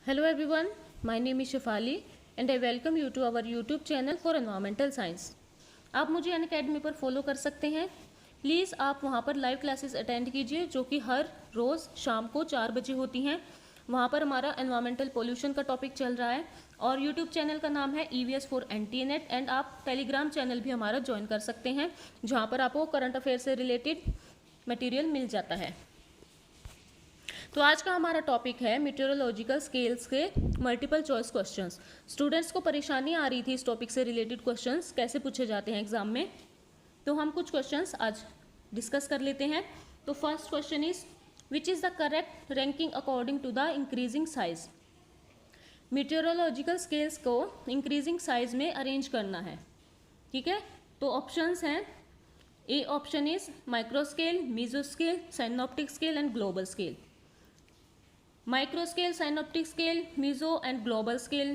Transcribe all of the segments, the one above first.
Hello everyone, my name is Shefali and I welcome you to our YouTube channel for Environmental Science। आप मुझे Unacademy पर follow कर सकते हैं। Please आप वहाँ पर लाइव क्लासेस अटेंड कीजिए जो कि हर रोज़ शाम को 4 बजे होती हैं। वहाँ पर हमारा एनवायरमेंटल पोल्यूशन का टॉपिक चल रहा है और यूट्यूब चैनल का नाम है EVS फॉर एंटीनेट एंड आप टेलीग्राम चैनल भी हमारा ज्वाइन कर सकते हैं जहाँ पर आपको करंट अफेयर से रिलेटेड मटेरियल मिल जाता है। तो आज का हमारा टॉपिक है मीटेरोलॉजिकल स्केल्स के मल्टीपल चॉइस क्वेश्चंस। स्टूडेंट्स को परेशानी आ रही थी इस टॉपिक से रिलेटेड क्वेश्चंस कैसे पूछे जाते हैं एग्जाम में, तो हम कुछ क्वेश्चंस आज डिस्कस कर लेते हैं। तो first question is which is the correct ranking according to the increasing size. Meteorological scales को इंक्रीजिंग साइज में अरेंज करना है, ठीक है। तो ऑप्शंस हैं, A option is micro scale, meso scale, synoptic scale and global scale. Micro scale, synoptic scale, meso and global scale.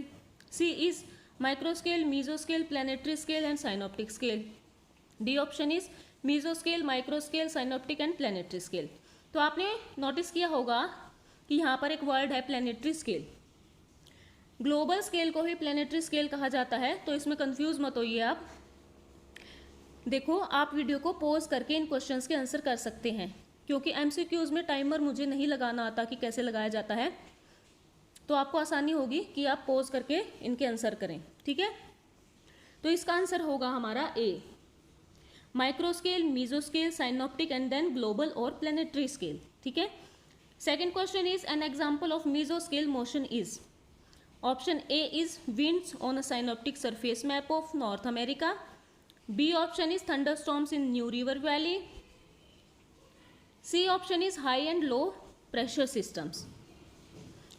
C is micro scale, meso scale, planetary scale and synoptic scale. D option is meso scale, micro scale, synoptic and planetary scale. तो आपने notice किया होगा कि यहाँ पर एक word है planetary scale. Global scale को ही प्लानिटरी स्केल कहा जाता है, तो इसमें कंफ्यूज मत होइए आप। देखो, आप वीडियो को पॉज करके इन क्वेश्चंस के आंसर कर सकते हैं क्योंकि MCQs में टाइमर मुझे नहीं लगाना आता कि कैसे लगाया जाता है, तो आपको आसानी होगी कि आप पॉज करके इनके आंसर करें, ठीक है। तो इसका आंसर होगा हमारा A, micro scale, meso scale, synoptic and then global और प्लानिटरी स्केल, ठीक है। Second question is an example of meso scale motion is. Option A is winds on a synoptic surface map of north America. B option is thunderstorms in new river valley. C option is high and low pressure systems.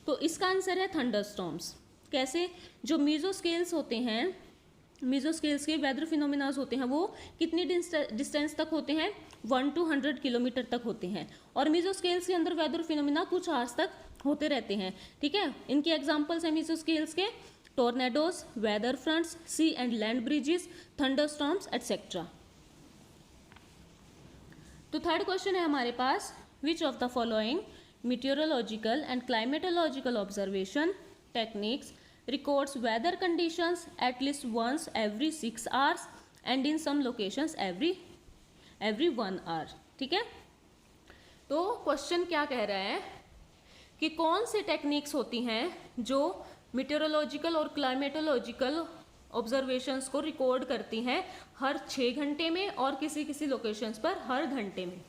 तो इसका answer है thunderstorms. कैसे? जो meso scales होते हैं, meso scales के weather phenomenas होते हैं वो कितनी डिस्टेंस तक होते हैं? 1 to 100 किलोमीटर तक होते हैं। और मीजो स्केल्स के अंदर वेदर फिनोमिना कुछ आवर्स तक होते रहते हैं, ठीक है। इनके एग्जाम्पल्स हैं मीजो स्केल्स के tornadoes, weather fronts, sea and land breezes, thunderstorms etcetera. तो थर्ड क्वेश्चन है हमारे पास, which of the following meteorological and climatological observation techniques records weather conditions at least once every 6 hours and in some locations every 1 hour, ठीक है। तो question क्या कह रहा है कि कौन सी टेक्निक्स होती हैं जो मीटेरोलॉजिकल और क्लाइमेटोलॉजिकल ऑब्जर्वेशंस को रिकॉर्ड करती हैं हर 6 घंटे में और किसी किसी लोकेशंस पर हर घंटे में।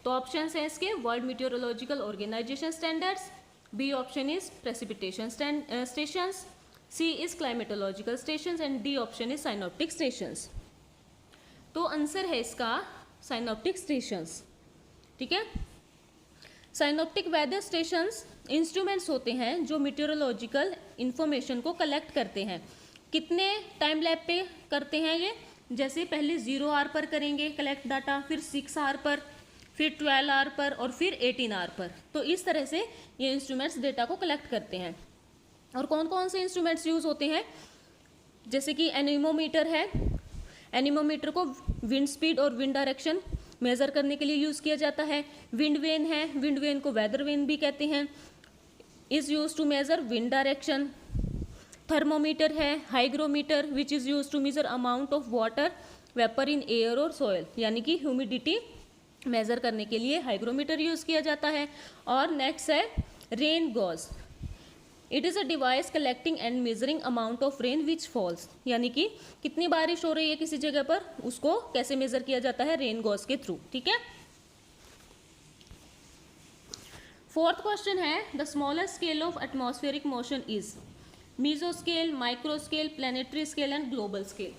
तो ऑप्शन हैं इसके, world meteorological organisation standards, B option is precipitation stations, C is climatological stations and D option is synoptic stations. तो आंसर है इसका साइनोप्टिक स्टेशंस, ठीक है। साइनोप्टिक वेदर स्टेशंस इंस्ट्रूमेंट्स होते हैं जो मीटेरोलॉजिकल इंफॉर्मेशन को कलेक्ट करते हैं। कितने टाइम लैप पे करते हैं ये? जैसे पहले 0 hour पर करेंगे कलेक्ट डाटा, फिर 6 hour पर, फिर 12 hour पर और फिर 18 hour पर। तो इस तरह से ये इंस्ट्रूमेंट्स डेटा को कलेक्ट करते हैं। और कौन कौन से इंस्ट्रूमेंट्स यूज़ होते हैं? जैसे कि एनीमोमीटर है, एनीमोमीटर को विंड स्पीड और विंड डायरेक्शन मेज़र करने के लिए यूज़ किया जाता है। विंड वेन है, विंड वेन को वेदर वेन भी कहते हैं, is use to measure wind direction. Thermometer है, hygrometer which is use to measure amount of water vapour in air और सॉइल, यानी कि ह्यूमिडिटी मेज़र करने के लिए हाइग्रोमीटर यूज़ किया जाता है। और नेक्स्ट है rain gauge, it is a device collecting and measuring amount of rain which falls, यानी कि कितनी बारिश हो रही है किसी जगह पर उसको कैसे मेज़र किया जाता है? रेन गॉज के थ्रू, ठीक है। फोर्थ क्वेश्चन है, the smallest scale of atmospheric motion is meso scale, micro scale, planetary scale and global scale.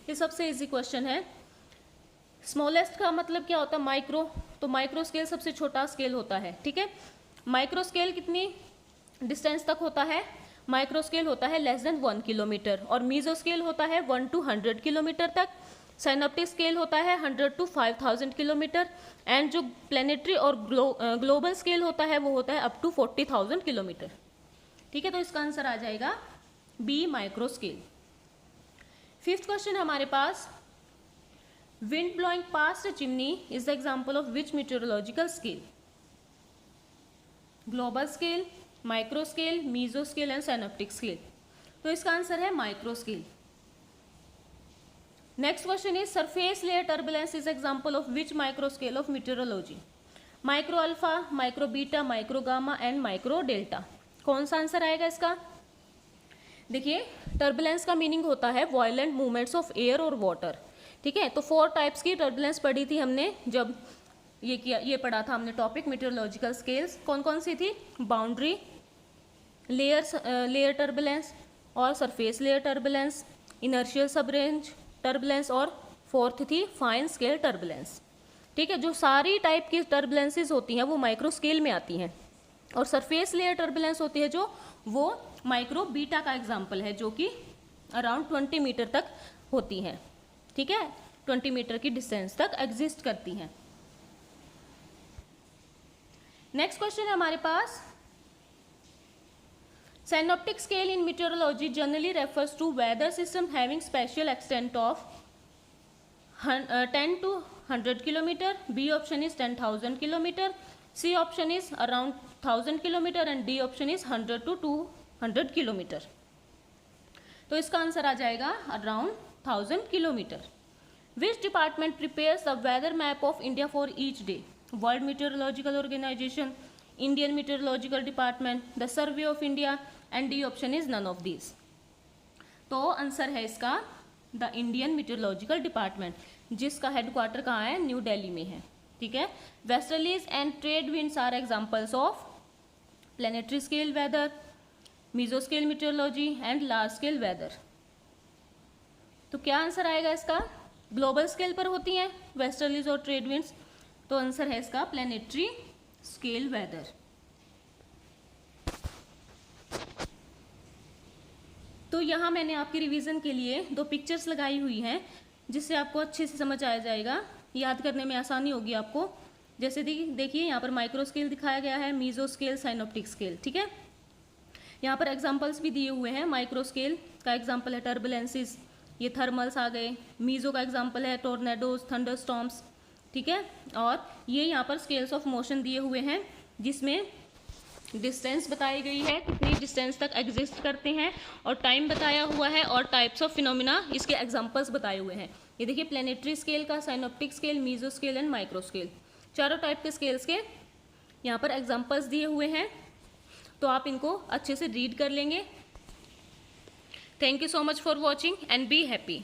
ये सबसे इजी क्वेश्चन है। स्मॉलेस्ट का मतलब क्या होता है? माइक्रो। तो माइक्रो स्केल सबसे छोटा स्केल होता है, ठीक है। माइक्रो स्केल कितनी डिस्टेंस तक होता है? माइक्रो स्केल होता है लेस देन 1 किलोमीटर और मीजो स्केल होता है 1 to 100 किलोमीटर तक। साइनोप्टिक स्केल होता है 100 to 5000 किलोमीटर एंड जो प्लानिटरी और ग्लोबल स्केल होता है वो होता है अप टू 40,000 किलोमीटर, ठीक है। तो इसका आंसर आ जाएगा B, micro scale. Fifth question हमारे पास, wind blowing past a chimney is the example of which meteorological scale? Global scale, micro scale, meso scale and synoptic scale. तो इसका आंसर है micro scale. Next question is surface layer turbulence is example of which micro scale of meteorology? Micro alpha, micro beta, micro gamma and micro delta. कौन सा answer आएगा इसका? देखिए, turbulence का meaning होता है वायलेंट मूवमेंट्स ऑफ एयर और water. ठीक है, तो 4 टाइप्स की टर्बुलेंस पढ़ी थी हमने जब ये पढ़ा था हमने टॉपिक मीटेरोलॉजिकल स्केल्स। कौन कौन सी थी? बाउंड्री लेयर टर्बुलेंस और surface layer turbulence, inertial subrange turbulence और फोर्थ थी फाइन स्केल टर्बुलेंस। ठीक है, जो सारी टाइप की टर्बुलेंसेज होती हैं वो माइक्रो स्केल में आती हैं, और सरफेस लेयर टर्बुलेंस होती है जो वो माइक्रो बीटा का एग्जाम्पल है, जो कि अराउंड 20 मीटर तक होती हैं। ठीक है, 20 मीटर की डिस्टेंस तक एग्जिस्ट करती हैं। नेक्स्ट क्वेश्चन है हमारे पास, synoptic scale in meteorology generally refers to weather system having spatial extent of 10 to 100 kilometre, B option is 10,000 kilometre, C option is around 1000 kilometre and D option is 100 to 200 kilometre. तो इसका answer आ जाएगा around 1000 kilometre. Which department prepares the weather map of India for each day? World meteorological organisation, Indian meteorological department, the survey of India and D option is none of these. तो answer है इसका the Indian meteorological department, जिसका headquarter कहाँ है? न्यू दिल्ली में है। ठीक है, westerlies and trade winds are examples of planetary scale weather, meso scale meteorology and large scale weather. तो क्या आंसर आएगा इसका? ग्लोबल स्केल पर होती हैं वेस्टर्लीज और ट्रेड विंड्स, तो आंसर है इसका प्लैनेटरी स्केल वेदर। तो यहाँ मैंने आपकी रिवीजन के लिए 2 पिक्चर्स लगाई हुई हैं, जिससे आपको अच्छे से समझ आ जाएगा, याद करने में आसानी होगी आपको। जैसे देखिए यहाँ पर माइक्रो स्केल दिखाया गया है, मीजो स्केल, साइनोप्टिक स्केल। ठीक है, यहाँ पर एग्जांपल्स भी दिए हुए हैं। माइक्रो स्केल का एग्जांपल है टर्बुलेंसेस, ये थर्मल्स आ गए। मीजो का एग्जांपल है टोर्नेडोज, थंडरस्टॉर्म्स। ठीक है, और ये यहाँ पर स्केल्स ऑफ मोशन दिए हुए हैं, जिसमें डिस्टेंस बताई गई है, कितनी डिस्टेंस तक एग्जिस्ट करते हैं, और टाइम बताया हुआ है, और टाइप्स ऑफ फिनोमिना इसके एग्जांपल्स बताए हुए हैं। ये देखिए, प्लैनेटरी स्केल का, synoptic scale, meso scale and micro scale, चारों टाइप के स्केल्स के यहाँ पर एग्जांपल्स दिए हुए हैं। तो आप इनको अच्छे से रीड कर लेंगे। Thank you so much for watching and be happy.